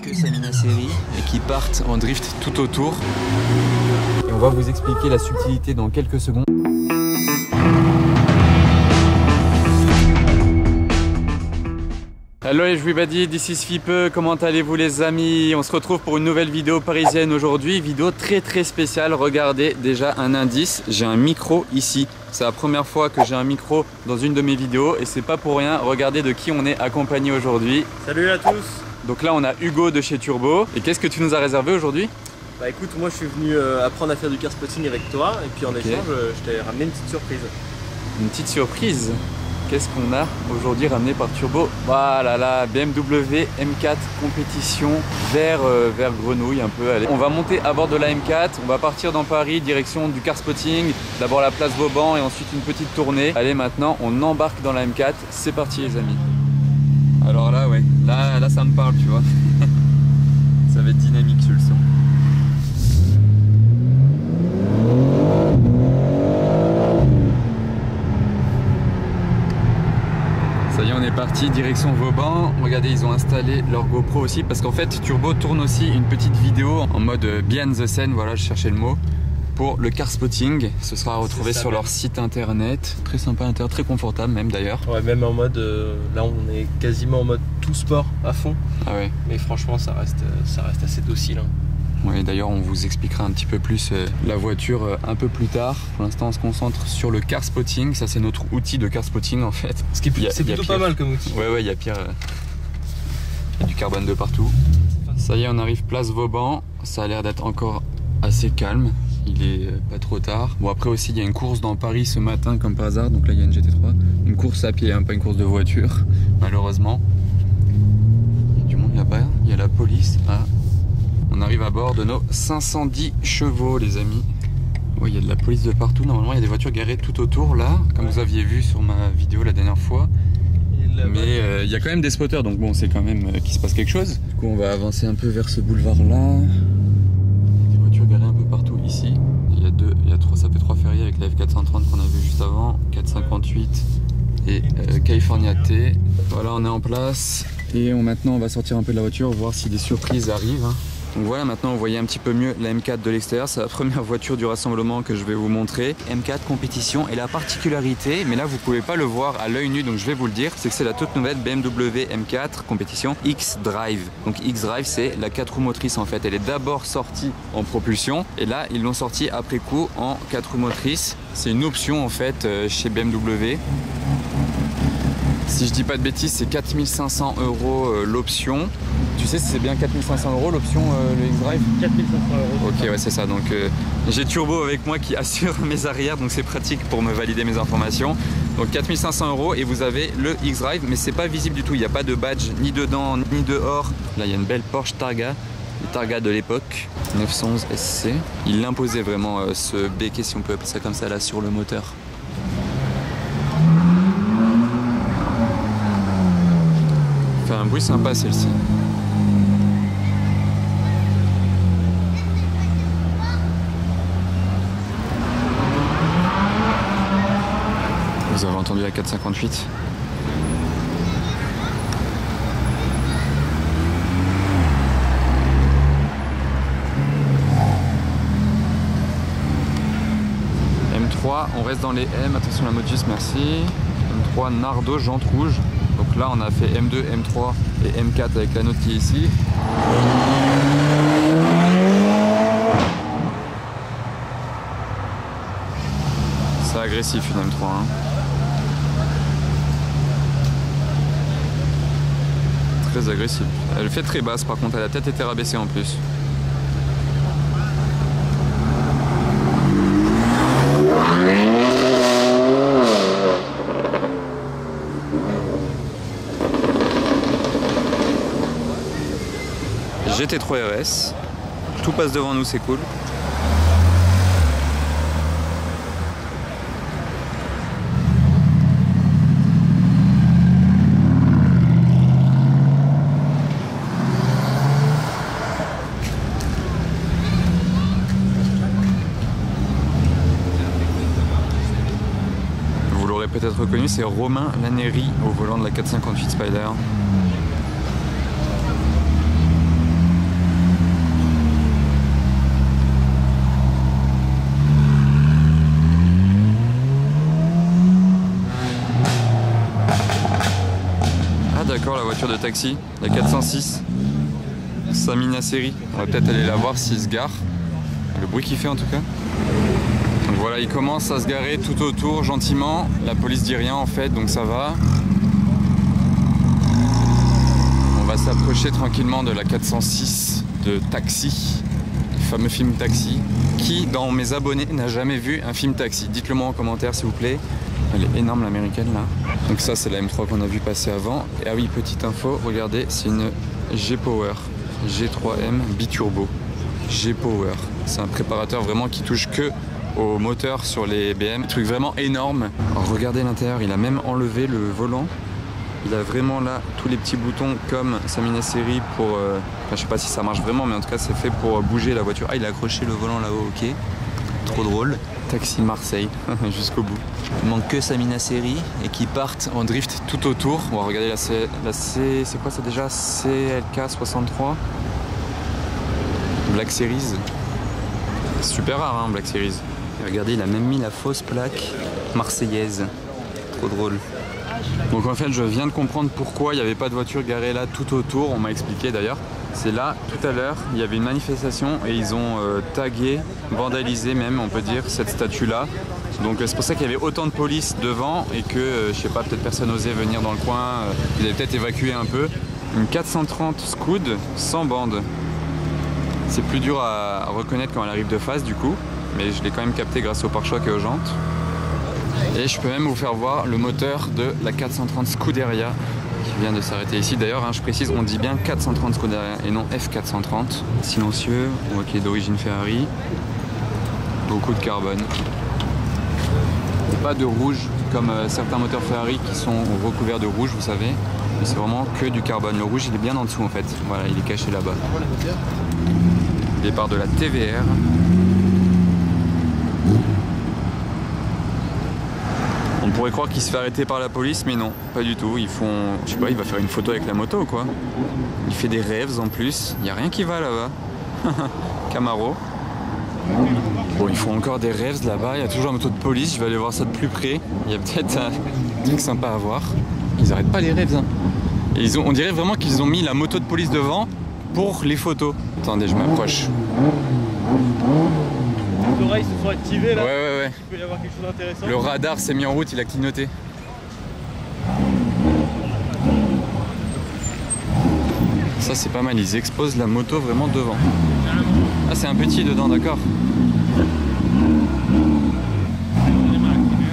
que Samina Seri et qui partent en drift tout autour. Et on va vous expliquer la subtilité dans quelques secondes. Hello everybody, this is Fipe, comment allez-vous les amis? On se retrouve pour une nouvelle vidéo parisienne aujourd'hui, vidéo très spéciale. Regardez déjà un indice, j'ai un micro ici. C'est la première fois que j'ai un micro dans une de mes vidéos et c'est pas pour rien. Regardez de qui on est accompagné aujourd'hui. Salut à tous. Donc là on a Hugo de chez Turbo. Et qu'est-ce que tu nous as réservé aujourd'hui? Bah écoute, moi je suis venu apprendre à faire du car spotting avec toi et puis en échange je t'ai ramené une petite surprise. Une petite surprise? Qu'est-ce qu'on a aujourd'hui ramené par Turbo? Voilà, la BMW M4 compétition vers Grenouille un peu. Allez. On va monter à bord de la M4, on va partir dans Paris, direction du car spotting, d'abord la place Vauban et ensuite une petite tournée. Allez, maintenant on embarque dans la M4, c'est parti les amis. Alors là ouais, là ça me parle tu vois. Ça va être dynamique je le sens. Ça y est, on est parti, direction Vauban. Regardez, ils ont installé leur GoPro aussi parce qu'en fait Turbo tourne aussi une petite vidéo en mode behind the scene, voilà, je cherchais le mot, pour le car spotting. Ce sera retrouvé sur leur site internet. Très sympa, très confortable même d'ailleurs. Ouais, même en mode, là on est quasiment en mode tout sport à fond. Ah ouais. Mais franchement ça reste assez docile. Hein. Ouais, d'ailleurs on vous expliquera un petit peu plus la voiture un peu plus tard. Pour l'instant on se concentre sur le car spotting. Ça c'est notre outil de car spotting en fait. C'est plutôt pas mal comme outil. Ouais, il y a pire. Il y a du carbone de partout. Ça y est, on arrive place Vauban. Ça a l'air d'être encore assez calme. Il est pas trop tard. Bon, après aussi il y a une course dans Paris ce matin comme par hasard. Donc là il y a une GT3. Une course à pied, hein, pas une course de voiture malheureusement. Il y a du monde là-bas. Il y a la police. Ah. On arrive à bord de nos 510 chevaux les amis. Oui, il y a de la police de partout. Normalement il y a des voitures garées tout autour là, comme vous aviez vu sur ma vidéo la dernière fois. Mais il y a quand même des spotters, donc bon, c'est quand même qu'il se passe quelque chose. Du coup on va avancer un peu vers ce boulevard là. Des voitures garées un peu partout ici. Il y a trois, ça fait 3 ferriers avec la F430 qu'on a vu juste avant, 458 et California T. Voilà, on est en place et maintenant on va sortir un peu de la voiture, voir si des surprises arrivent. Hein. Donc voilà, maintenant vous voyez un petit peu mieux la M4 de l'extérieur. C'est la première voiture du rassemblement que je vais vous montrer. M4 compétition, et la particularité, mais là vous pouvez pas le voir à l'œil nu donc je vais vous le dire, c'est que c'est la toute nouvelle BMW M4 compétition X-Drive. Donc X-Drive c'est la 4 roues motrices en fait. Elle est d'abord sortie en propulsion et là ils l'ont sortie après coup en 4 roues motrices. C'est une option en fait chez BMW. Si je dis pas de bêtises, c'est 4500 € l'option. Tu sais si c'est bien 4500 € l'option le X-Drive? 4500 €. Ok, ouais, c'est ça. Donc j'ai Turbo avec moi qui assure mes arrières, donc c'est pratique pour me valider mes informations. Donc 4500 € et vous avez le X-Drive, mais c'est pas visible du tout. Il n'y a pas de badge ni dedans ni dehors. Là, il y a une belle Porsche Targa. Le Targa de l'époque, 911 SC. Il imposait vraiment ce béquet, si on peut appeler ça comme ça, là sur le moteur. Fait un bruit sympa celle-ci. Vous avez entendu la 458? M3, on reste dans les M, attention la Modus, merci. M3 Nardo, jante rouge. Donc là on a fait M2, M3 et M4 avec la note qui est ici. C'est agressif une M3. Hein. Très agressif. Elle fait très basse par contre, elle a la tête été rabaissée en plus. GT3 RS, tout passe devant nous, c'est cool. Vous l'aurez peut-être reconnu, c'est Romain Laneri au volant de la 458 Spider. voiture de taxi, la 406. Samina Seri. On va peut-être aller la voir s'il se gare. Le bruit qu'il fait en tout cas. Donc voilà, il commence à se garer tout autour gentiment. La police dit rien en fait, donc ça va. On va s'approcher tranquillement de la 406 de Taxi, le fameux film Taxi. Qui dans mes abonnés n'a jamais vu un film Taxi? Dites-le moi en commentaire s'il vous plaît. Elle est énorme l'américaine là. Donc ça c'est la M3 qu'on a vu passer avant. Et ah oui, petite info, regardez, c'est une G-Power G3M biturbo. G-Power, c'est un préparateur vraiment qui touche que au moteur sur les BM. Un truc vraiment énorme. Alors, regardez l'intérieur, il a même enlevé le volant. Il a vraiment là tous les petits boutons comme Samina Seri pour... Enfin, je sais pas si ça marche vraiment, mais en tout cas c'est fait pour bouger la voiture. Ah, il a accroché le volant là-haut, ok. Trop drôle. Taxi Marseille, jusqu'au bout. Il manque que Samina Seri et qui partent en drift tout autour. On va regarder la C... C'est quoi ça déjà? CLK 63 Black Series. Super rare hein, Black Series. Et regardez, il a même mis la fausse plaque marseillaise. Trop drôle. Donc en fait je viens de comprendre pourquoi il n'y avait pas de voiture garée là tout autour, on m'a expliqué d'ailleurs. C'est là tout à l'heure, il y avait une manifestation et ils ont tagué, vandalisé même on peut dire cette statue là. Donc c'est pour ça qu'il y avait autant de police devant et que je sais pas, peut-être personne n'osait venir dans le coin, ils avaient peut-être évacué un peu. Une 430 Scud sans bande. C'est plus dur à reconnaître quand elle arrive de face du coup, mais je l'ai quand même capté grâce au pare-choc et aux jantes. Et je peux même vous faire voir le moteur de la 430 Scuderia qui vient de s'arrêter ici. D'ailleurs, hein, je précise, on dit bien 430 Scuderia et non F430. Silencieux, ok, d'origine Ferrari. Beaucoup de carbone. Pas de rouge comme certains moteurs Ferrari qui sont recouverts de rouge, vous savez. Mais c'est vraiment que du carbone. Le rouge, il est bien en dessous en fait. Voilà, il est caché là-bas. Départ de la TVR. On pourrait croire qu'il se fait arrêter par la police, mais non, pas du tout. Ils font, je sais pas, il va faire une photo avec la moto ou quoi. Il fait des rêves en plus. Il n'y a rien qui va là-bas. Camaro. Bon, ils font encore des rêves là-bas. Il y a toujours une moto de police. Je vais aller voir ça de plus près. Il y a peut-être un truc sympa à voir. Ils arrêtent pas les rêves. Hein. Et on dirait vraiment qu'ils ont mis la moto de police devant pour les photos. Attendez, je m'approche. Les oreilles se sont activées là. Ouais. Il peut y avoir quelque chose d'intéressant. Le radar s'est mis en route, il a clignoté. Ça c'est pas mal, ils exposent la moto vraiment devant. Ah c'est un petit dedans, d'accord.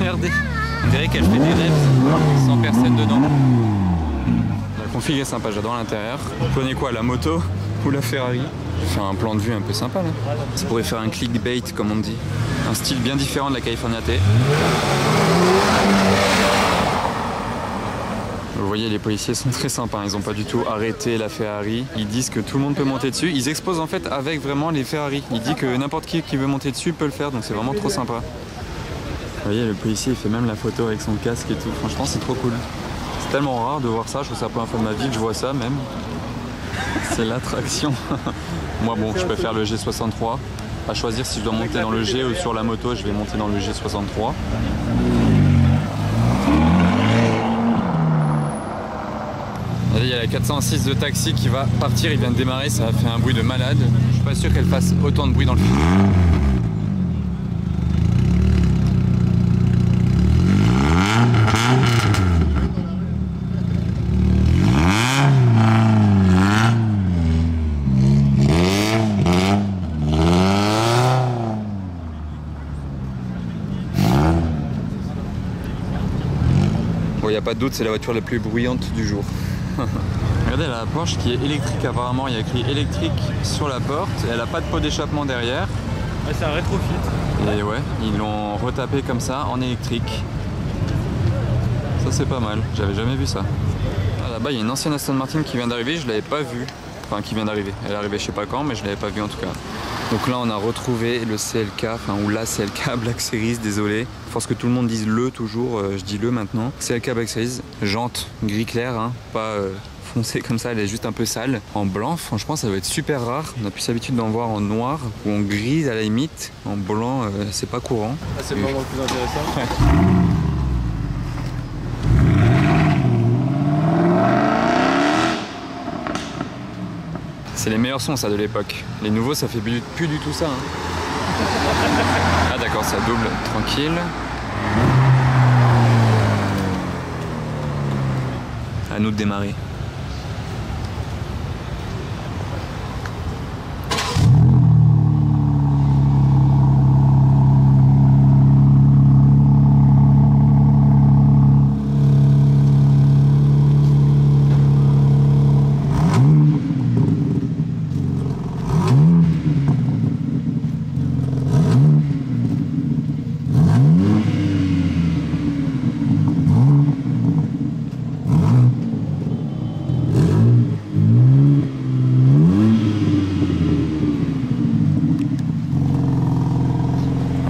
Regardez, on dirait qu'elle fait des rêves sans personne dedans. La config est sympa, j'adore l'intérieur. Vous prenez quoi, la moto ou la Ferrari? Faire un plan de vue un peu sympa là. Ça pourrait faire un clickbait comme on dit. Un style bien différent de la California T. Vous voyez, les policiers sont très sympas, ils n'ont pas du tout arrêté la Ferrari. Ils disent que tout le monde peut monter dessus. Ils exposent en fait avec vraiment les Ferrari. Ils disent que n'importe qui veut monter dessus peut le faire, donc c'est vraiment trop sympa. Vous voyez, le policier il fait même la photo avec son casque et tout. Franchement, c'est trop cool. C'est tellement rare de voir ça, je trouve que c'est la première fois de ma vie que je vois ça même. C'est l'attraction. Moi bon, je préfère le G63. À choisir si je dois monter dans le G ou sur la moto, je vais monter dans le G63. Allez, il y a la 406 de Taxi qui va partir, il vient de démarrer, ça a fait un bruit de malade. Je suis pas sûr qu'elle fasse autant de bruit dans le film. Bon, il n'y a pas de doute, c'est la voiture la plus bruyante du jour. Regardez la Porsche qui est électrique apparemment, il y a écrit électrique sur la porte, elle n'a pas de pot d'échappement derrière. Ouais, c'est un rétrofit. Et ouais, ils l'ont retapé comme ça en électrique. Ça c'est pas mal, j'avais jamais vu ça. Ah, là-bas il y a une ancienne Aston Martin qui vient d'arriver, je l'avais pas vue. Enfin qui vient d'arriver, elle est arrivée je sais pas quand mais je l'avais pas vue en tout cas. Donc là on a retrouvé le CLK, ou la CLK Black Series, désolé. Force que tout le monde dise le toujours, je dis le maintenant. CLK Black Series, jante gris clair, hein, pas foncé comme ça, elle est juste un peu sale. En blanc, franchement ça doit être super rare. On a plus l'habitude d'en voir en noir ou en gris à la limite. En blanc c'est pas courant. Ah, c'est vraiment le plus intéressant. Ouais. C'est les meilleurs sons ça de l'époque. Les nouveaux ça fait plus du tout ça. Hein. Ah d'accord, ça double, tranquille. À nous de démarrer.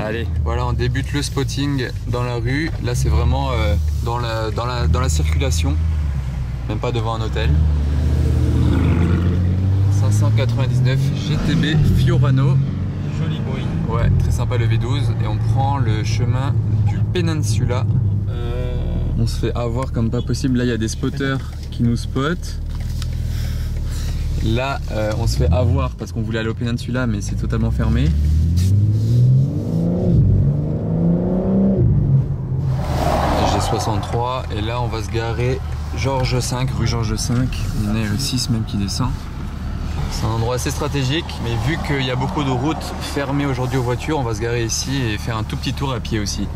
Allez, voilà, on débute le spotting dans la rue. Là, c'est vraiment dans la circulation, même pas devant un hôtel. 599 GTB Fiorano. Joli bruit. Ouais, très sympa le V12. Et on prend le chemin du Peninsula. On se fait avoir comme pas possible. Là, il y a des spotters qui nous spotent. Là, on se fait avoir parce qu'on voulait aller au Peninsula, mais c'est totalement fermé. G63 et là on va se garer Georges V, rue Georges V. On est le 6 même qui descend. C'est un endroit assez stratégique, mais vu qu'il y a beaucoup de routes fermées aujourd'hui aux voitures, on va se garer ici et faire un tout petit tour à pied aussi.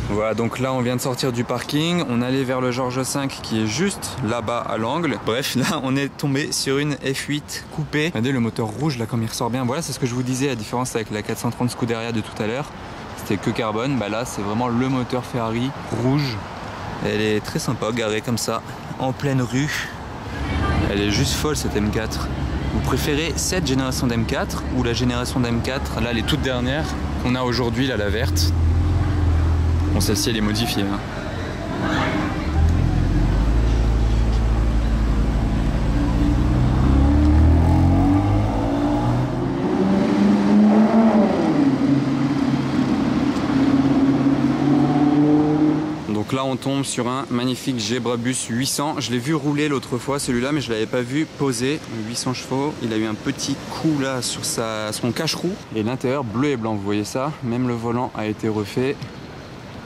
Voilà, donc là on vient de sortir du parking, on allait vers le Georges V qui est juste là-bas à l'angle. Bref, là on est tombé sur une F8 coupée. Regardez le moteur rouge là comme il ressort bien. Voilà, c'est ce que je vous disais, la différence avec la 430 Scuderia de tout à l'heure. C'était que carbone, bah là c'est vraiment le moteur Ferrari rouge. Elle est très sympa, garée comme ça, en pleine rue. Elle est juste folle cette M4. Vous préférez cette génération d'M4 ou la génération d'M4, là les toutes dernières qu'on a aujourd'hui, là la verte? Bon, celle-ci elle est modifiée. Hein. Donc là on tombe sur un magnifique Gebrabus 800. Je l'ai vu rouler l'autre fois celui-là, mais je l'avais pas vu poser. 800 chevaux. Il a eu un petit coup là sur son cache-roue. Et l'intérieur bleu et blanc, vous voyez ça? Même le volant a été refait.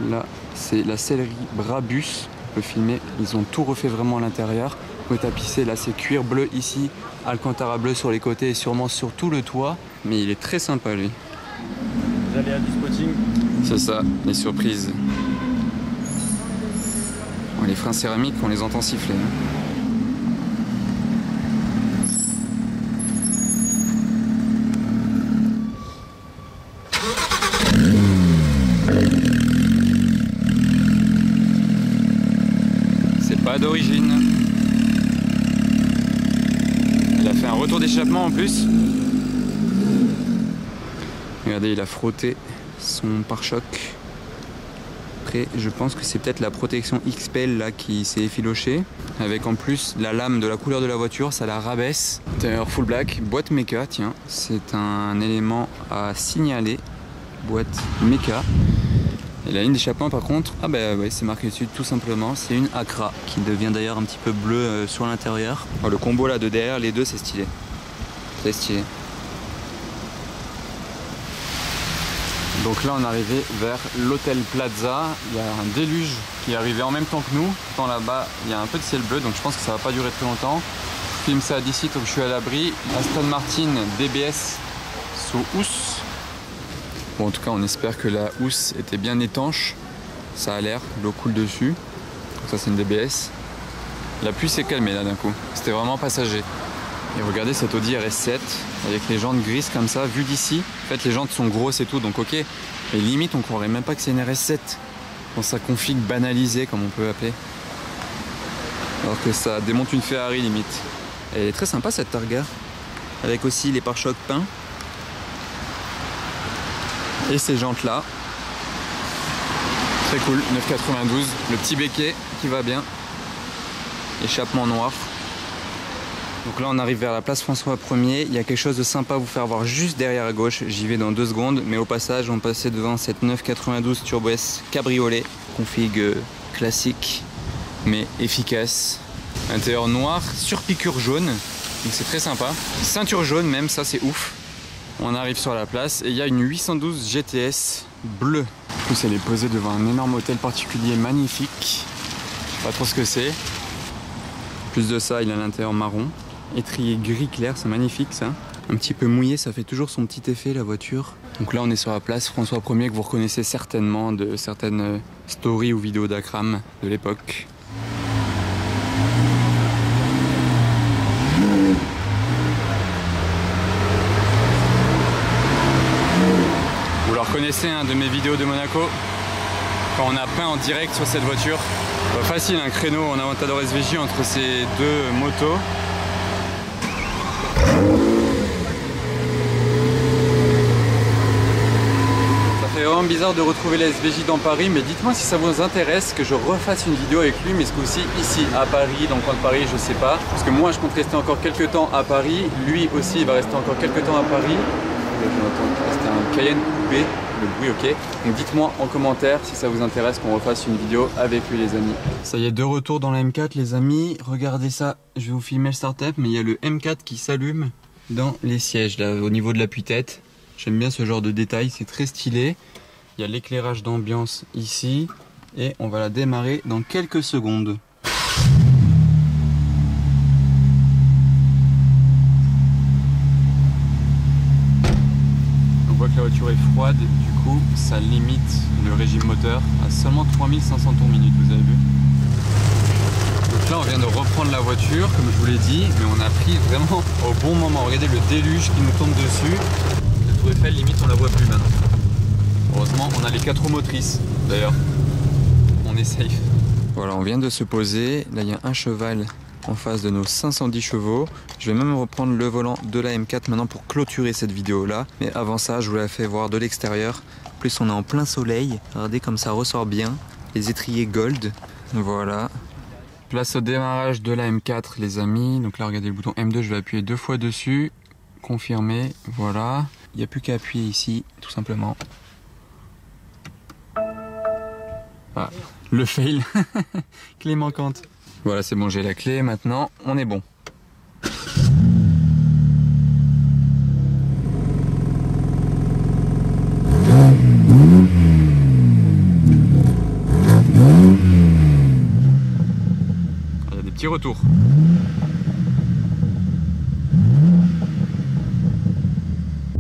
Là c'est la sellerie Brabus. On peut filmer. Ils ont tout refait vraiment à l'intérieur. Vous pouvez tapisser. Là c'est cuir bleu ici. Alcantara bleu sur les côtés et sûrement sur tout le toit. Mais il est très sympa lui. Vous allez à du spotting. C'est ça, les surprises. Les freins céramiques, on les entend siffler. C'est pas d'origine. Il a fait un retour d'échappement en plus. Regardez, il a frotté son pare-choc. Je pense que c'est peut-être la protection XPEL là qui s'est effilochée, avec en plus la lame de la couleur de la voiture, ça la rabaisse. Intérieur full black, boîte méca, tiens, c'est un élément à signaler, boîte méca. Et la ligne d'échappement par contre, ah bah ouais, c'est marqué dessus tout simplement, c'est une Acra qui devient d'ailleurs un petit peu bleu sur l'intérieur. Oh, le combo là de derrière, les deux c'est stylé, très stylé. Donc là on est arrivé vers l'hôtel Plaza, il y a un déluge qui est arrivé en même temps que nous. Pourtant là-bas il y a un peu de ciel bleu donc je pense que ça va pas durer très longtemps. Je filme ça d'ici donc je suis à l'abri. Aston Martin DBS sous housse. Bon en tout cas on espère que la housse était bien étanche. Ça a l'air, l'eau coule dessus. Donc ça c'est une DBS. La pluie s'est calmée là d'un coup, c'était vraiment passager. Et regardez cette Audi RS7 avec les jantes grises comme ça, vues d'ici. En fait les jantes sont grosses et tout, donc ok. Mais limite on croirait même pas que c'est une RS7 dans sa config banalisée comme on peut appeler. Alors que ça démonte une Ferrari limite. Elle est très sympa cette Targa. Avec aussi les pare-chocs peints. Et ces jantes là. Très cool, 992. Le petit béquet qui va bien. Échappement noir. Donc là on arrive vers la place François 1er, il y a quelque chose de sympa à vous faire voir juste derrière à gauche, j'y vais dans 2 secondes, mais au passage on passait devant cette 992 Turbo S cabriolet, config classique mais efficace. Intérieur noir sur piqûre jaune, donc c'est très sympa. Ceinture jaune même, ça c'est ouf. On arrive sur la place et il y a une 812 GTS bleue. En plus elle est posée devant un énorme hôtel particulier magnifique. Je sais pas trop ce que c'est. Plus de ça, il a l'intérieur marron. Étrier gris clair, c'est magnifique ça. Un petit peu mouillé, ça fait toujours son petit effet la voiture. Donc là on est sur la place François 1er que vous reconnaissez certainement de certaines stories ou vidéos d'Akram de l'époque. Vous la reconnaissez, hein, de mes vidéos de Monaco, quand on a peint en direct sur cette voiture. Pas facile, un créneau en Aventador SVJ entre ces deux motos. Ça fait vraiment bizarre de retrouver la SVJ dans Paris, mais dites-moi si ça vous intéresse que je refasse une vidéo avec lui, mais ce coup-ci ici à Paris, dans le coin de Paris, je sais pas. Parce que moi je compte rester encore quelques temps à Paris, lui aussi il va rester encore quelques temps à Paris. C'était un Cayenne coupé, le bruit ok. Donc dites-moi en commentaire si ça vous intéresse qu'on refasse une vidéo avec lui les amis. Ça y est, de retour dans la M4 les amis. Regardez ça, je vais vous filmer le start-up, mais il y a le M4 qui s'allume dans les sièges là, au niveau de l'appui-tête. J'aime bien ce genre de détail, c'est très stylé. Il y a l'éclairage d'ambiance ici et on va la démarrer dans quelques secondes. On voit que la voiture est froide, du coup ça limite le régime moteur à seulement 3500 tours minute, vous avez vu. Donc là on vient de reprendre la voiture comme je vous l'ai dit, mais on a pris vraiment au bon moment. Regardez le déluge qui nous tombe dessus. La tour Eiffel limite on la voit plus maintenant. Heureusement on a les 4 roues motrices d'ailleurs, on est safe. Voilà, on vient de se poser, là il y a un cheval en face de nos 510 chevaux. Je vais même reprendre le volant de la M4 maintenant pour clôturer cette vidéo là. Mais avant ça, je vous la fais voir de l'extérieur. En plus, on est en plein soleil. Regardez comme ça ressort bien. Les étriers gold. Voilà. Place au démarrage de la M4 les amis. Donc là, regardez le bouton M2, je vais appuyer 2 fois dessus. Confirmer. Voilà. Il n'y a plus qu'à appuyer ici, tout simplement. Ah, le fail. Clé manquante. Voilà, c'est bon, j'ai la clé, maintenant on est bon. Il y a des petits retours.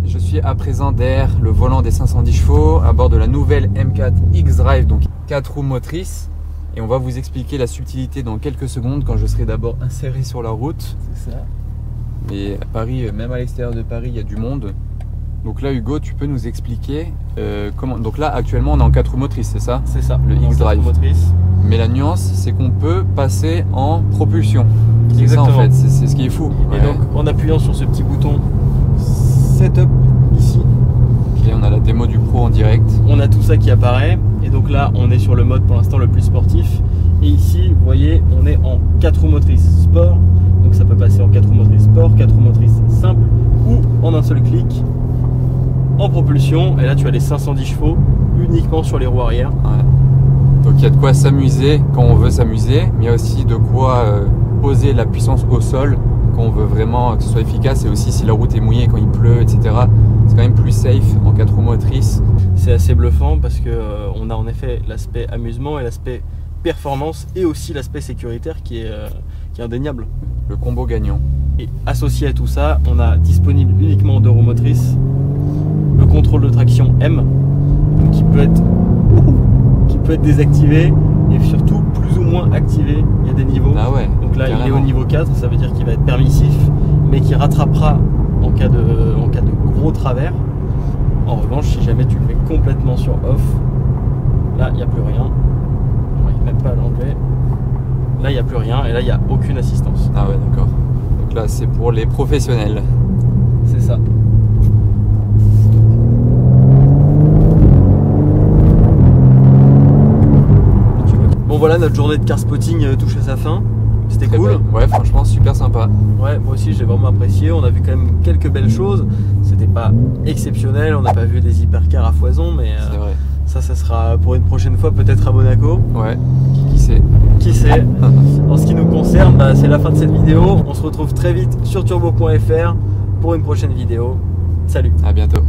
Je suis à présent derrière le volant des 510 chevaux à bord de la nouvelle M4 X-Drive, donc 4 roues motrices. Et on va vous expliquer la subtilité dans quelques secondes quand je serai d'abord inséré sur la route. C'est ça. Et à Paris, même à l'extérieur de Paris, il y a du monde. Donc là, Hugo, tu peux nous expliquer comment. Donc là, actuellement, on est en 4 roues motrices, c'est ça? C'est ça, le X-Drive. Mais la nuance, c'est qu'on peut passer en propulsion. C'est ça en fait, c'est ce qui est fou. Et donc, en appuyant sur ce petit bouton Setup ici, et on a la démo du Pro en direct. On a tout ça qui apparaît. Et donc là, on est sur le mode pour l'instant le plus sportif. Et ici, vous voyez, on est en 4 roues motrices sport. Donc ça peut passer en 4 roues motrices sport, 4 roues motrices simple ou en un seul clic en propulsion. Et là, tu as les 510 chevaux uniquement sur les roues arrière. Ouais. Donc il y a de quoi s'amuser quand on veut s'amuser, mais il y a aussi de quoi poser la puissance au sol quand on veut vraiment que ce soit efficace. Et aussi si la route est mouillée, quand il pleut, etc. C'est quand même plus safe en 4 roues motrices. C'est assez bluffant parce que on a en effet l'aspect amusement et l'aspect performance et aussi l'aspect sécuritaire qui est indéniable. Le combo gagnant. Et associé à tout ça, on a disponible uniquement en 2 roues motrices le contrôle de traction M qui peut être désactivé et surtout plus ou moins activé. Il y a des niveaux. Ah ouais, donc là carrément. Il est au niveau 4, ça veut dire qu'il va être permissif mais qui rattrapera en cas de gros travers. En revanche, si jamais tu le mets complètement sur off, là il n'y a plus rien. On n'arrive même pas à l'enlever. Là il n'y a plus rien et là il n'y a aucune assistance. Ah ouais, d'accord. Donc là c'est pour les professionnels. C'est ça. Bon voilà, notre journée de car spotting touche à sa fin. C'était cool. Belle. Ouais, franchement super sympa. Ouais, moi aussi j'ai vraiment apprécié. On a vu quand même quelques belles choses. C'était pas exceptionnel, on n'a pas vu des hypercars à foison, mais c'est vrai. Ça sera pour une prochaine fois, peut-être à Monaco. Ouais, qui sait. Qui sait. En ce qui nous concerne, bah, c'est la fin de cette vidéo. On se retrouve très vite sur turbo.fr pour une prochaine vidéo. Salut. À bientôt.